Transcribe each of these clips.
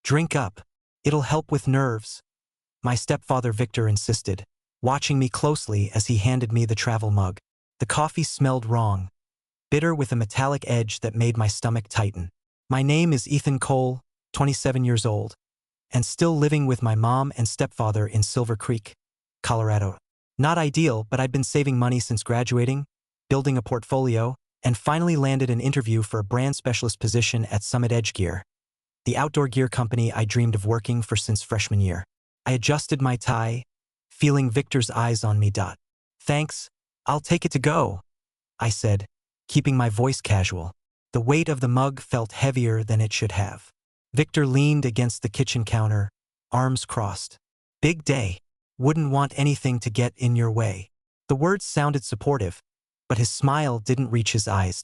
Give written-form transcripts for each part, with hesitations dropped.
Drink up. It'll help with nerves. My stepfather Victor insisted, watching me closely as he handed me the travel mug. The coffee smelled wrong, bitter with a metallic edge that made my stomach tighten. My name is Ethan Cole, 27 years old, and still living with my mom and stepfather in Silver Creek, Colorado. Not ideal, but I'd been saving money since graduating, building a portfolio, and finally landed an interview for a brand specialist position at Sabotaged Gear, the outdoor gear company I dreamed of working for since freshman year. I adjusted my tie, feeling Victor's eyes on me. Thanks, I'll take it to go, I said, keeping my voice casual. The weight of the mug felt heavier than it should have. Victor leaned against the kitchen counter, arms crossed. Big day. Wouldn't want anything to get in your way. The words sounded supportive, but his smile didn't reach his eyes.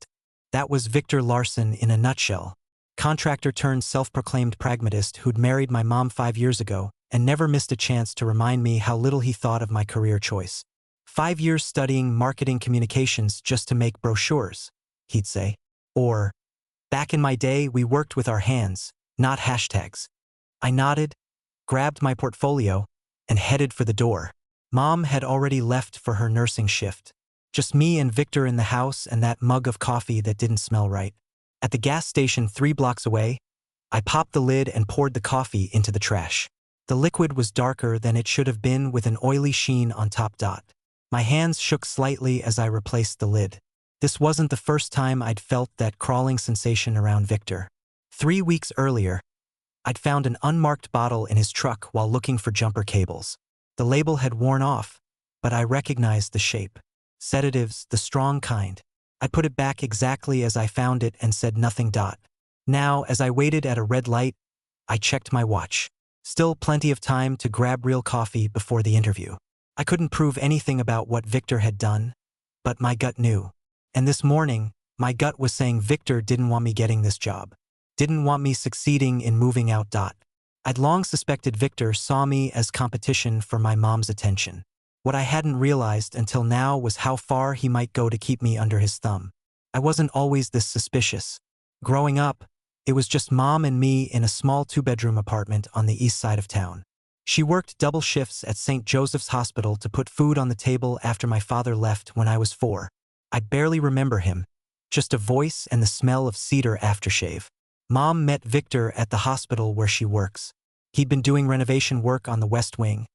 That was Victor Larson in a nutshell. Contractor turned self-proclaimed pragmatist who'd married my mom 5 years ago and never missed a chance to remind me how little he thought of my career choice. 5 years studying marketing communications just to make brochures, he'd say. Or, back in my day we worked with our hands, not hashtags. I nodded, grabbed my portfolio, and headed for the door. Mom had already left for her nursing shift. Just me and Victor in the house and that mug of coffee that didn't smell right. At the gas station 3 blocks away, I popped the lid and poured the coffee into the trash. The liquid was darker than it should have been with an oily sheen on top. My hands shook slightly as I replaced the lid. This wasn't the first time I'd felt that crawling sensation around Victor. 3 weeks earlier, I'd found an unmarked bottle in his truck while looking for jumper cables. The label had worn off, but I recognized the shape. Sedatives, the strong kind. I put it back exactly as I found it and said nothing. Now, as I waited at a red light, I checked my watch. Still plenty of time to grab real coffee before the interview. I couldn't prove anything about what Victor had done, but my gut knew. And this morning, my gut was saying Victor didn't want me getting this job. Didn't want me succeeding in moving out. I'd long suspected Victor saw me as competition for my mom's attention. What I hadn't realized until now was how far he might go to keep me under his thumb. I wasn't always this suspicious. Growing up, it was just mom and me in a small 2-bedroom apartment on the east side of town. She worked double shifts at St. Joseph's Hospital to put food on the table after my father left when I was 4. I barely remember him, just a voice and the smell of cedar aftershave. Mom met Victor at the hospital where she works. He'd been doing renovation work on the West Wing,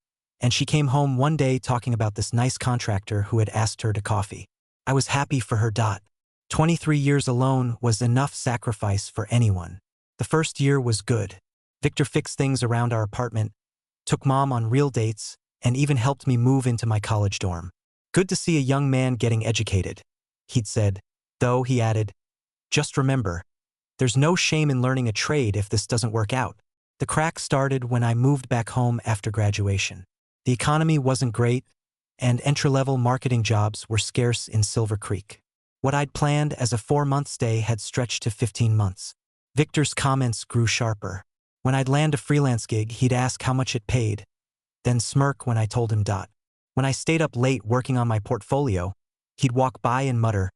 and she came home one day talking about this nice contractor who had asked her to coffee. I was happy for her. 23 years alone was enough sacrifice for anyone. The first year was good. Victor fixed things around our apartment, took mom on real dates, and even helped me move into my college dorm. Good to see a young man getting educated, he'd said, though he added, just remember, there's no shame in learning a trade if this doesn't work out. The crack started when I moved back home after graduation. The economy wasn't great, and entry-level marketing jobs were scarce in Silver Creek. What I'd planned as a 4-month stay had stretched to 15 months. Victor's comments grew sharper. When I'd land a freelance gig, he'd ask how much it paid, then smirk when I told him. When I stayed up late working on my portfolio, he'd walk by and mutter,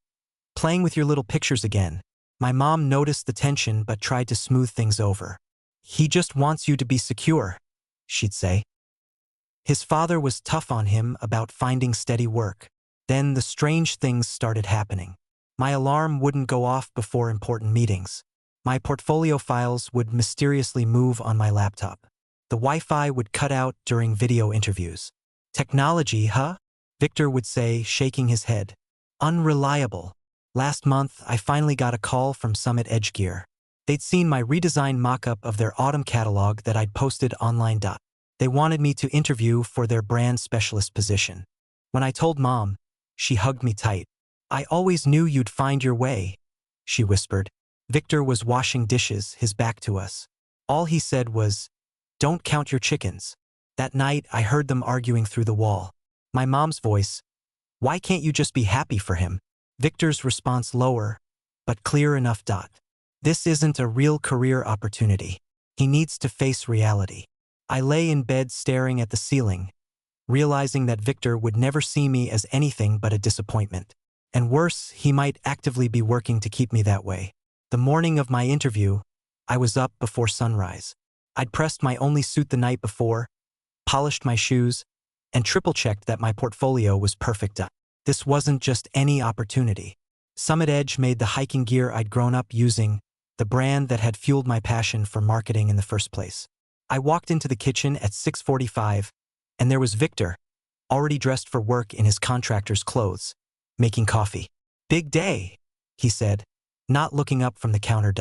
"Playing with your little pictures again." My mom noticed the tension but tried to smooth things over. "He just wants you to be secure," she'd say. His father was tough on him about finding steady work. Then the strange things started happening. My alarm wouldn't go off before important meetings. My portfolio files would mysteriously move on my laptop. The Wi-Fi would cut out during video interviews. "Technology, huh?" Victor would say, shaking his head. "Unreliable." Last month, I finally got a call from Sabotaged Gear. They'd seen my redesigned mock-up of their autumn catalog that I'd posted online. They wanted me to interview for their brand specialist position. When I told Mom, she hugged me tight. "I always knew you'd find your way," she whispered. Victor was washing dishes, his back to us. All he said was, "Don't count your chickens." That night, I heard them arguing through the wall. My mom's voice, "Why can't you just be happy for him?" Victor's response lower, but clear enough. "This isn't a real career opportunity. He needs to face reality." I lay in bed staring at the ceiling, realizing that Victor would never see me as anything but a disappointment. And worse, he might actively be working to keep me that way. The morning of my interview, I was up before sunrise. I'd pressed my only suit the night before, polished my shoes, and triple-checked that my portfolio was perfect. This wasn't just any opportunity. Sabotaged made the hiking gear I'd grown up using, the brand that had fueled my passion for marketing in the first place. I walked into the kitchen at 6:45, and there was Victor, already dressed for work in his contractor's clothes, making coffee. "Big day," he said, not looking up from the counter.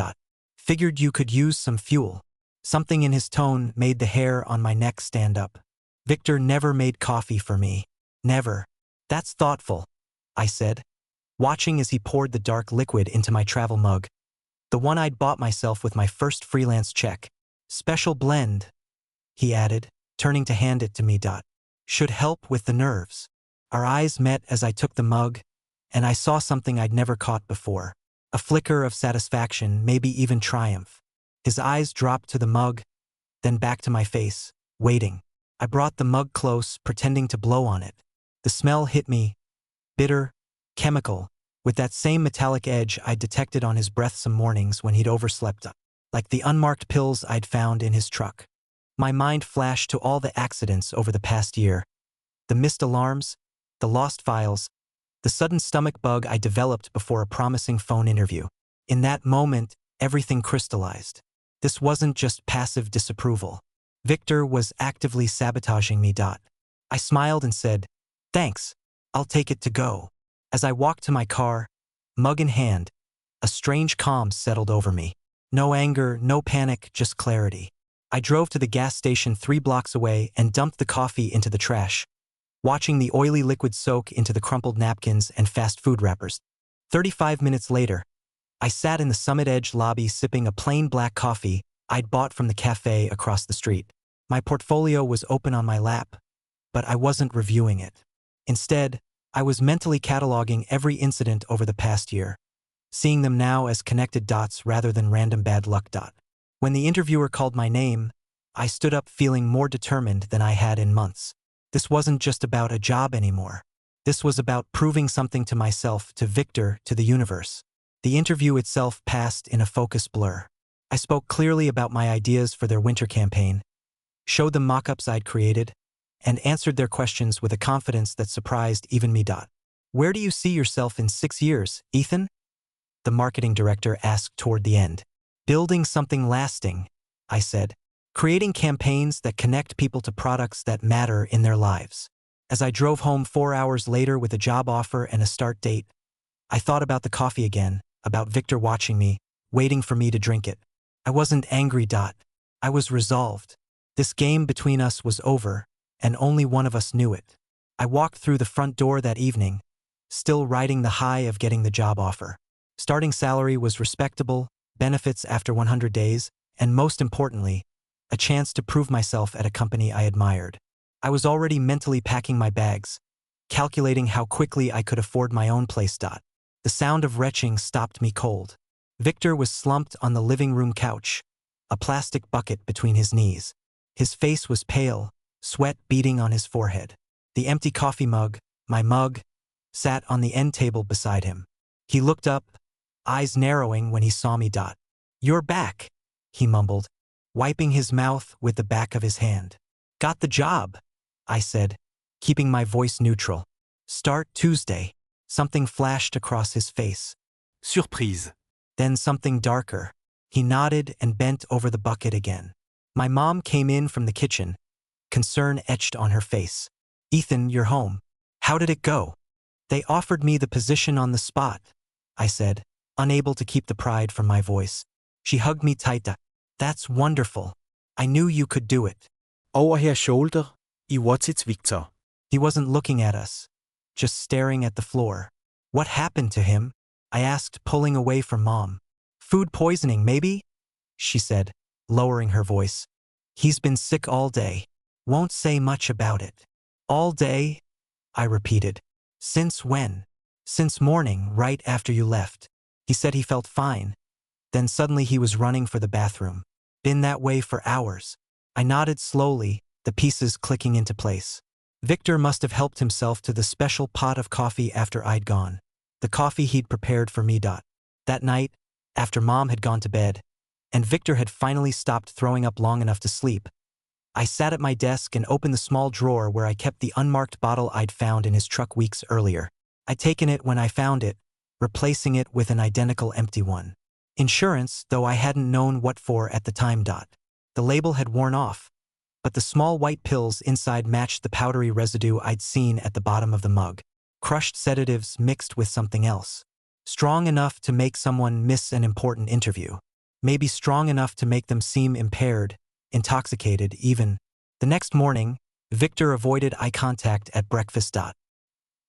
"Figured you could use some fuel." Something in his tone made the hair on my neck stand up. Victor never made coffee for me. Never. "That's thoughtful," I said, watching as he poured the dark liquid into my travel mug, the one I'd bought myself with my first freelance check. "Special blend," he added, turning to hand it to me. "Should help with the nerves." Our eyes met as I took the mug, and I saw something I'd never caught before. A flicker of satisfaction, maybe even triumph. His eyes dropped to the mug, then back to my face, waiting. I brought the mug close, pretending to blow on it. The smell hit me, bitter, chemical, with that same metallic edge I'd detected on his breath some mornings when he'd overslept, like the unmarked pills I'd found in his truck. My mind flashed to all the accidents over the past year, the missed alarms, the lost files, the sudden stomach bug I developed before a promising phone interview. In that moment, everything crystallized. This wasn't just passive disapproval. Victor was actively sabotaging me. I smiled and said, "Thanks, I'll take it to go." As I walked to my car, mug in hand, a strange calm settled over me. No anger, no panic, just clarity. I drove to the gas station 3 blocks away and dumped the coffee into the trash, watching the oily liquid soak into the crumpled napkins and fast food wrappers. 35 minutes later, I sat in the Sabotaged lobby sipping a plain black coffee I'd bought from the cafe across the street. My portfolio was open on my lap, but I wasn't reviewing it. Instead, I was mentally cataloging every incident over the past year, seeing them now as connected dots rather than random bad luck. When the interviewer called my name, I stood up feeling more determined than I had in months. This wasn't just about a job anymore. This was about proving something to myself, to Victor, to the universe. The interview itself passed in a focus blur. I spoke clearly about my ideas for their winter campaign, showed them mock-ups I'd created, and answered their questions with a confidence that surprised even me. "Where do you see yourself in 6 years, Ethan?" the marketing director asked toward the end. "Building something lasting," I said. "Creating campaigns that connect people to products that matter in their lives." As I drove home 4 hours later with a job offer and a start date, I thought about the coffee again, about Victor watching me, waiting for me to drink it. I wasn't angry. I was resolved. This game between us was over, and only one of us knew it. I walked through the front door that evening, still riding the high of getting the job offer. Starting salary was respectable, benefits after 100 days, and most importantly, a chance to prove myself at a company I admired. I was already mentally packing my bags, calculating how quickly I could afford my own place. The sound of retching stopped me cold. Victor was slumped on the living room couch, a plastic bucket between his knees. His face was pale, sweat beading on his forehead. The empty coffee mug, my mug, sat on the end table beside him. He looked up, eyes narrowing when he saw me. "You're back," he mumbled, wiping his mouth with the back of his hand. "Got the job," I said, keeping my voice neutral. "Start Tuesday." Something flashed across his face. Surprise. Then something darker. He nodded and bent over the bucket again. My mom came in from the kitchen, concern etched on her face. "Ethan, you're home. How did it go?" "They offered me the position on the spot," I said, unable to keep the pride from my voice. She hugged me tight. "That's wonderful. I knew you could do it." Over her shoulder, I watched Victor. He wasn't looking at us, just staring at the floor. "What happened to him?" I asked, pulling away from Mom. "Food poisoning, maybe?" she said, lowering her voice. "He's been sick all day. Won't say much about it." "All day?" I repeated. "Since when?" "Since morning, right after you left. He said he felt fine. Then suddenly he was running for the bathroom. Been that way for hours." I nodded slowly, the pieces clicking into place. Victor must have helped himself to the special pot of coffee after I'd gone. The coffee he'd prepared for me. That night, after Mom had gone to bed, and Victor had finally stopped throwing up long enough to sleep. I sat at my desk and opened the small drawer where I kept the unmarked bottle I'd found in his truck weeks earlier. I'd taken it when I found it, replacing it with an identical empty one. Insurance, though I hadn't known what for at the time. The label had worn off, but the small white pills inside matched the powdery residue I'd seen at the bottom of the mug. Crushed sedatives mixed with something else. Strong enough to make someone miss an important interview. Maybe strong enough to make them seem impaired, intoxicated even. The next morning, Victor avoided eye contact at breakfast.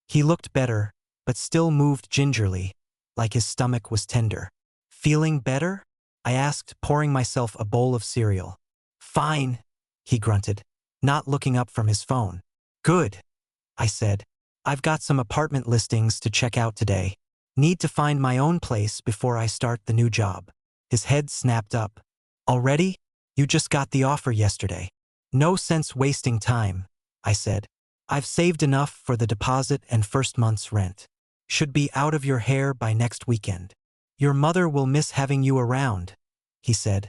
He looked better, but still moved gingerly, like his stomach was tender. Feeling better? I asked, pouring myself a bowl of cereal. Fine, he grunted, not looking up from his phone. Good, I said. I've got some apartment listings to check out today. Need to find my own place before I start the new job. His head snapped up. Already? You just got the offer yesterday. No sense wasting time, I said. I've saved enough for the deposit and first month's rent. Should be out of your hair by next weekend. Your mother will miss having you around, he said,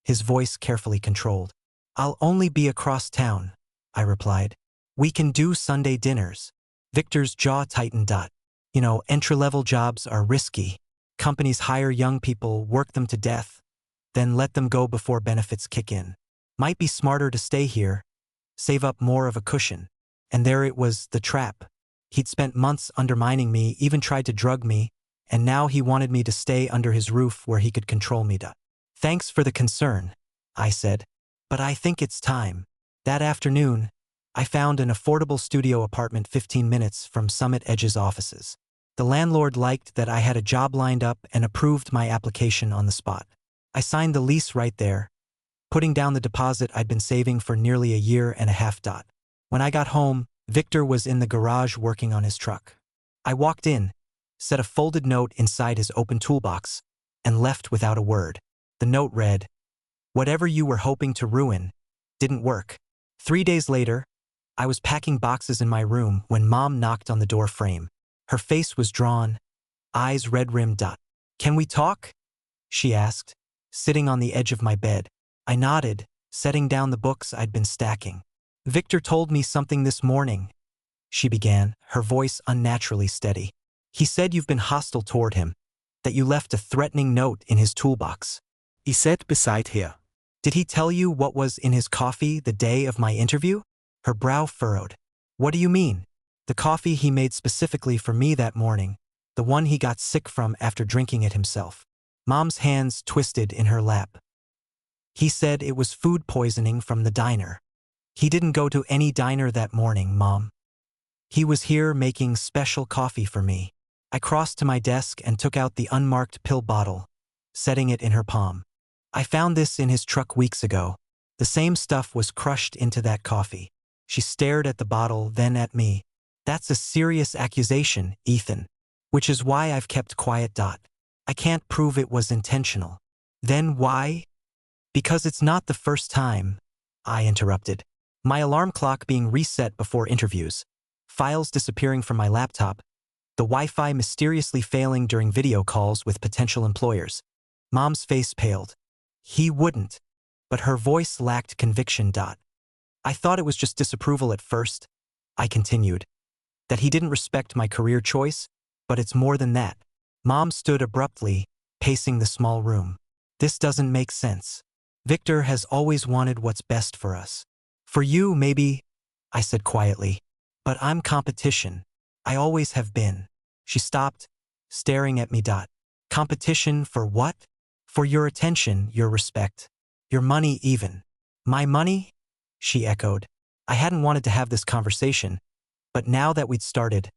his voice carefully controlled. I'll only be across town, I replied. We can do Sunday dinners. Victor's jaw tightened. You know, entry-level jobs are risky. Companies hire young people, work them to death, then let them go before benefits kick in. Might be smarter to stay here, save up more of a cushion. And there it was, the trap. He'd spent months undermining me, even tried to drug me, and now he wanted me to stay under his roof where he could control me. Thanks for the concern, I said, but I think it's time. That afternoon, I found an affordable studio apartment 15 minutes from Summit Edge's offices. The landlord liked that I had a job lined up and approved my application on the spot. I signed the lease right there, putting down the deposit I'd been saving for nearly a year and a half. When I got home, Victor was in the garage working on his truck. I walked in, set a folded note inside his open toolbox, and left without a word. The note read, "Whatever you were hoping to ruin didn't work." 3 days later, I was packing boxes in my room when Mom knocked on the door frame. Her face was drawn, eyes red-rimmed. Can we talk? She asked, sitting on the edge of my bed. I nodded, setting down the books I'd been stacking. Victor told me something this morning, she began, her voice unnaturally steady. He said you've been hostile toward him, that you left a threatening note in his toolbox. He sat beside her. Did he tell you what was in his coffee the day of my interview? Her brow furrowed. What do you mean? The coffee he made specifically for me that morning, the one he got sick from after drinking it himself. Mom's hands twisted in her lap. He said it was food poisoning from the diner. He didn't go to any diner that morning, Mom. He was here making special coffee for me. I crossed to my desk and took out the unmarked pill bottle, setting it in her palm. I found this in his truck weeks ago. The same stuff was crushed into that coffee. She stared at the bottle, then at me. That's a serious accusation, Ethan. Which is why I've kept quiet. I can't prove it was intentional. Then why? Because it's not the first time, I interrupted. My alarm clock being reset before interviews, files disappearing from my laptop, the Wi-Fi mysteriously failing during video calls with potential employers. Mom's face paled. He wouldn't. But her voice lacked conviction. I thought it was just disapproval at first, I continued. That he didn't respect my career choice, but it's more than that. Mom stood abruptly, pacing the small room. This doesn't make sense. Victor has always wanted what's best for us. For you, maybe, I said quietly. But I'm competition. I always have been. She stopped, staring at me. Competition for what? For your attention, your respect, your money even. My money? She echoed. I hadn't wanted to have this conversation, but now that we'd started,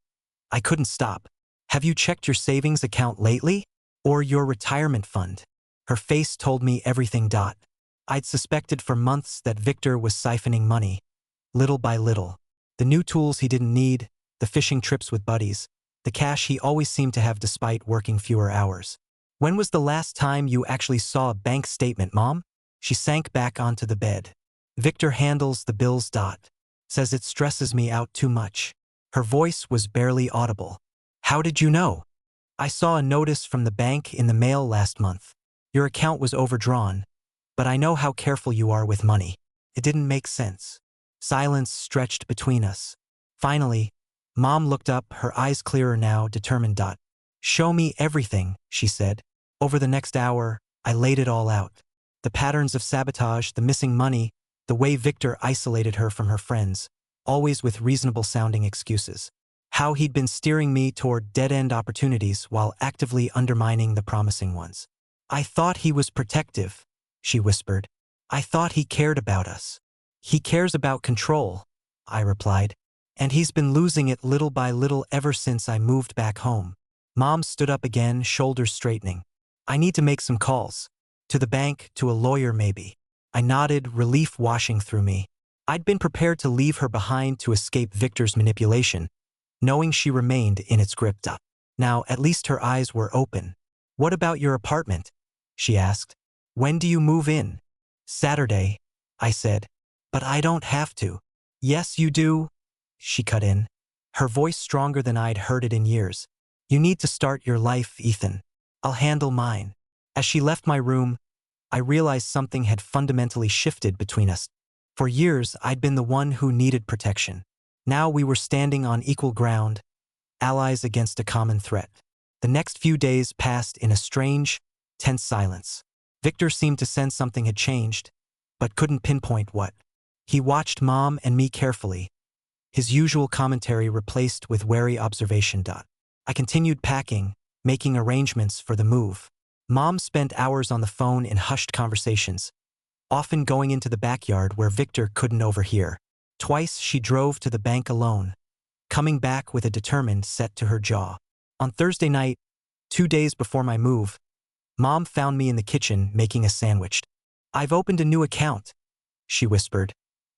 I couldn't stop. Have you checked your savings account lately? Or your retirement fund? Her face told me everything. I'd suspected for months that Victor was siphoning money, little by little. The new tools he didn't need, the fishing trips with buddies, the cash he always seemed to have despite working fewer hours. When was the last time you actually saw a bank statement, Mom? She sank back onto the bed. Victor handles the bills. Says it stresses me out too much. Her voice was barely audible. How did you know? I saw a notice from the bank in the mail last month. Your account was overdrawn, but I know how careful you are with money. It didn't make sense. Silence stretched between us. Finally, Mom looked up, her eyes clearer now, determined. Show me everything, she said. Over the next hour, I laid it all out. The patterns of sabotage, the missing money, the way Victor isolated her from her friends, always with reasonable-sounding excuses. How he'd been steering me toward dead-end opportunities while actively undermining the promising ones. I thought he was protective, she whispered. I thought he cared about us. He cares about control, I replied. And he's been losing it little by little ever since I moved back home. Mom stood up again, shoulders straightening. I need to make some calls. To the bank, to a lawyer maybe. I nodded, relief washing through me. I'd been prepared to leave her behind to escape Victor's manipulation, knowing she remained in its grip. Now, at least her eyes were open. What about your apartment? She asked. When do you move in? Saturday, I said. But I don't have to. Yes, you do, she cut in, her voice stronger than I'd heard it in years. You need to start your life, Ethan. I'll handle mine. As she left my room, I realized something had fundamentally shifted between us. For years, I'd been the one who needed protection. Now we were standing on equal ground, allies against a common threat. The next few days passed in a strange, tense silence. Victor seemed to sense something had changed, but couldn't pinpoint what. He watched Mom and me carefully, his usual commentary replaced with wary observation. I continued packing, making arrangements for the move. Mom spent hours on the phone in hushed conversations, often going into the backyard where Victor couldn't overhear. Twice she drove to the bank alone, coming back with a determined set to her jaw. On Thursday night, 2 days before my move, Mom found me in the kitchen making a sandwich. I've opened a new account, she whispered,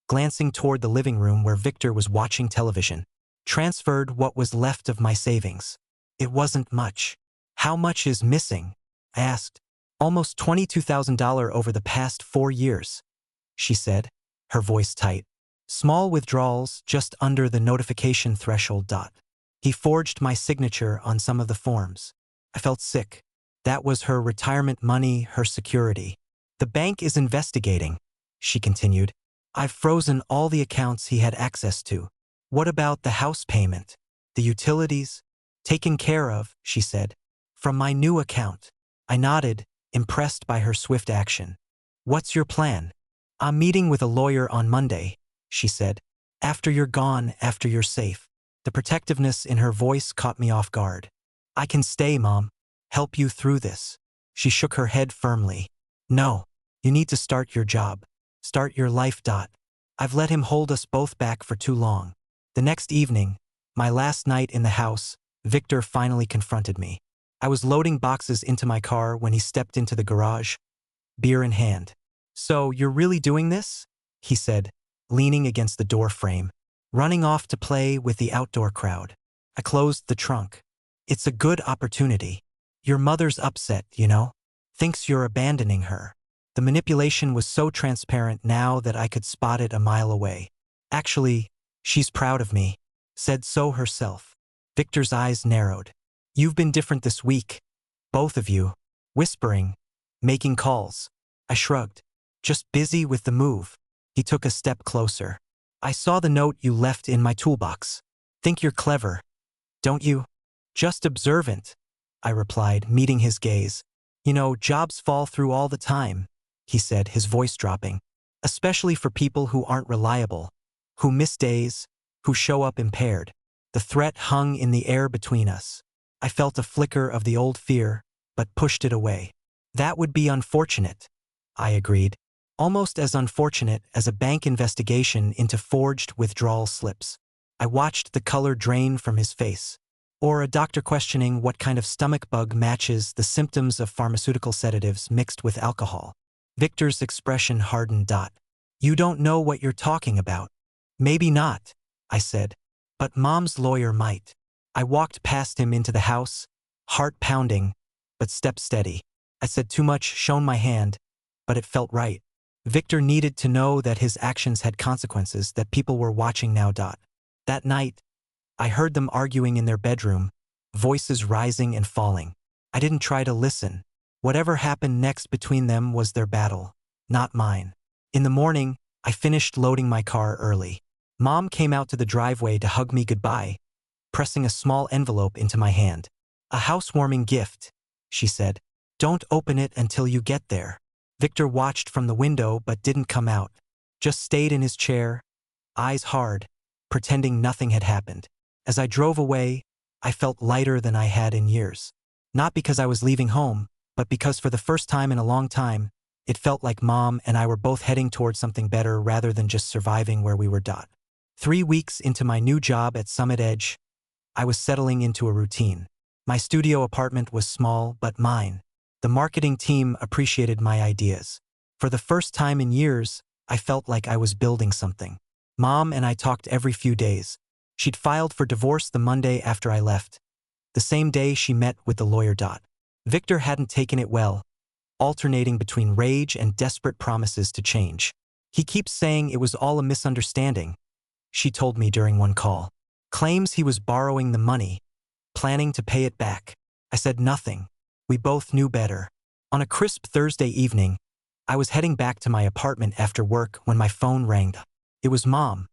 glancing toward the living room where Victor was watching television. Transferred what was left of my savings. It wasn't much. How much is missing? I asked. Almost $22,000 over the past 4 years, she said, her voice tight. Small withdrawals just under the notification threshold. He forged my signature on some of the forms. I felt sick. That was her retirement money, her security. The bank is investigating, she continued. I've frozen all the accounts he had access to. What about the house payment? The utilities? Taken care of, she said. From my new account. I nodded, impressed by her swift action. What's your plan? I'm meeting with a lawyer on Monday, she said. After you're gone, after you're safe. The protectiveness in her voice caught me off guard. I can stay, Mom. Help you through this. She shook her head firmly. No, you need to start your job. Start your life. I've let him hold us both back for too long. The next evening, my last night in the house, Victor finally confronted me. I was loading boxes into my car when he stepped into the garage, beer in hand. So, you're really doing this? He said, leaning against the door frame, running off to play with the outdoor crowd. I closed the trunk. It's a good opportunity. Your mother's upset, you know? Thinks you're abandoning her. The manipulation was so transparent now that I could spot it a mile away. Actually, she's proud of me. Said so herself. Victor's eyes narrowed. You've been different this week. Both of you. Whispering. Making calls. I shrugged. Just busy with the move. He took a step closer. I saw the note you left in my toolbox. Think you're clever, don't you? Just observant, I replied, meeting his gaze. You know, jobs fall through all the time, he said, his voice dropping. Especially for people who aren't reliable, who miss days, who show up impaired. The threat hung in the air between us. I felt a flicker of the old fear, but pushed it away. That would be unfortunate, I agreed. Almost as unfortunate as a bank investigation into forged withdrawal slips. I watched the color drain from his face. Or a doctor questioning what kind of stomach bug matches the symptoms of pharmaceutical sedatives mixed with alcohol. Victor's expression hardened. You don't know what you're talking about. Maybe not, I said. But Mom's lawyer might. I walked past him into the house, heart pounding, but step steady. I said too much, shown my hand, but it felt right. Victor needed to know that his actions had consequences, that people were watching now. That night, I heard them arguing in their bedroom, voices rising and falling. I didn't try to listen. Whatever happened next between them was their battle, not mine. In the morning, I finished loading my car early. Mom came out to the driveway to hug me goodbye, pressing a small envelope into my hand. "A housewarming gift," she said. "Don't open it until you get there." Victor watched from the window but didn't come out. Just stayed in his chair, eyes hard, pretending nothing had happened. As I drove away, I felt lighter than I had in years. Not because I was leaving home, but because for the first time in a long time, it felt like Mom and I were both heading towards something better rather than just surviving where we were. 3 weeks into my new job at Sabotaged, I was settling into a routine. My studio apartment was small but mine. The marketing team appreciated my ideas. For the first time in years, I felt like I was building something. Mom and I talked every few days. She'd filed for divorce the Monday after I left, the same day she met with the lawyer. Victor hadn't taken it well, alternating between rage and desperate promises to change. "He keeps saying it was all a misunderstanding," she told me during one call. "Claims he was borrowing the money, planning to pay it back." I said nothing. We both knew better. On a crisp Thursday evening, I was heading back to my apartment after work when my phone rang. It was Mom,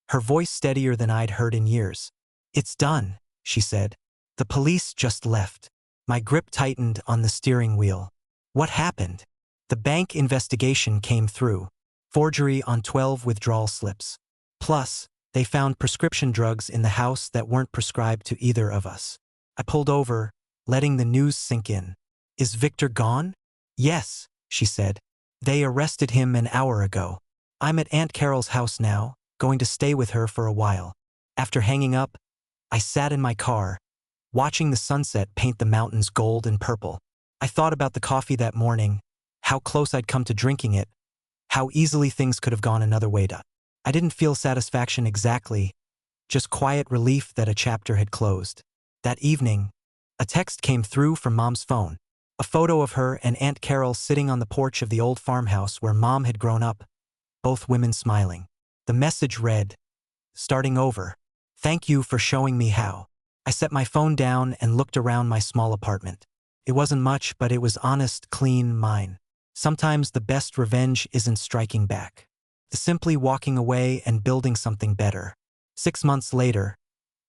her voice steadier than I'd heard in years. "It's done," she said. "The police just left." My grip tightened on the steering wheel. What happened? "The bank investigation came through. Forgery on 12 withdrawal slips. Plus, they found prescription drugs in the house that weren't prescribed to either of us." I pulled over, letting the news sink in. "Is Victor gone?" "Yes," she said. "They arrested him an hour ago. I'm at Aunt Carol's house now, going to stay with her for a while." After hanging up, I sat in my car, watching the sunset paint the mountains gold and purple. I thought about the coffee that morning, how close I'd come to drinking it, how easily things could have gone another way. I didn't feel satisfaction exactly, just quiet relief that a chapter had closed. That evening, a text came through from Mom's phone. A photo of her and Aunt Carol sitting on the porch of the old farmhouse where Mom had grown up, both women smiling. The message read, "Starting over. Thank you for showing me how." I set my phone down and looked around my small apartment. It wasn't much, but it was honest, clean, mine. Sometimes the best revenge isn't striking back. It's simply walking away and building something better. 6 months later,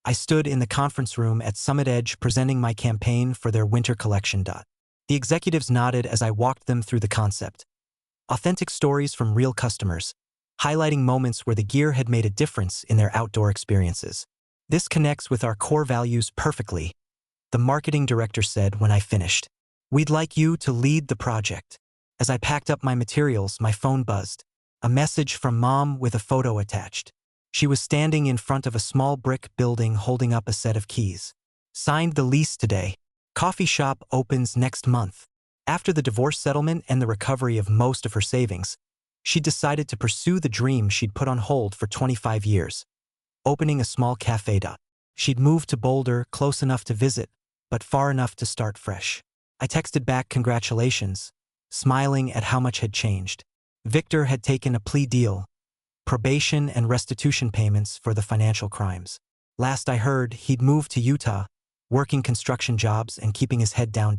I stood in the conference room at Sabotaged presenting my campaign for their winter collection. The executives nodded as I walked them through the concept. Authentic stories from real customers, highlighting moments where the gear had made a difference in their outdoor experiences. "This connects with our core values perfectly," the marketing director said when I finished. "We'd like you to lead the project." As I packed up my materials, my phone buzzed. A message from Mom with a photo attached. She was standing in front of a small brick building holding up a set of keys. "Signed the lease today. Coffee shop opens next month." After the divorce settlement and the recovery of most of her savings, she decided to pursue the dream she'd put on hold for 25 years, opening a small cafe. She'd moved to Boulder, close enough to visit, but far enough to start fresh. I texted back congratulations, smiling at how much had changed. Victor had taken a plea deal, probation and restitution payments for the financial crimes. Last I heard, he'd moved to Utah, working construction jobs and keeping his head down.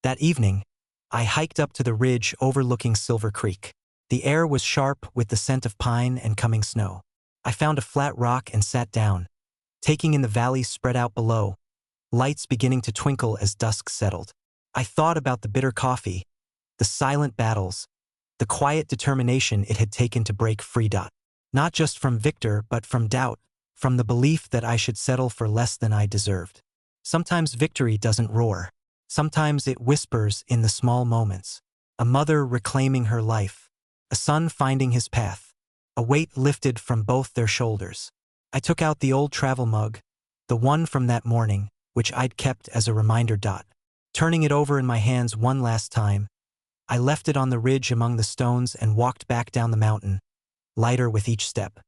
That evening, I hiked up to the ridge overlooking Silver Creek. The air was sharp with the scent of pine and coming snow. I found a flat rock and sat down, taking in the valley spread out below, lights beginning to twinkle as dusk settled. I thought about the bitter coffee, the silent battles, the quiet determination it had taken to break free. Not just from Victor, but from doubt, from the belief that I should settle for less than I deserved. Sometimes victory doesn't roar. Sometimes it whispers in the small moments. A mother reclaiming her life, a son finding his path, a weight lifted from both their shoulders. I took out the old travel mug, the one from that morning, which I'd kept as a reminder. Turning it over in my hands one last time, I left it on the ridge among the stones and walked back down the mountain, lighter with each step.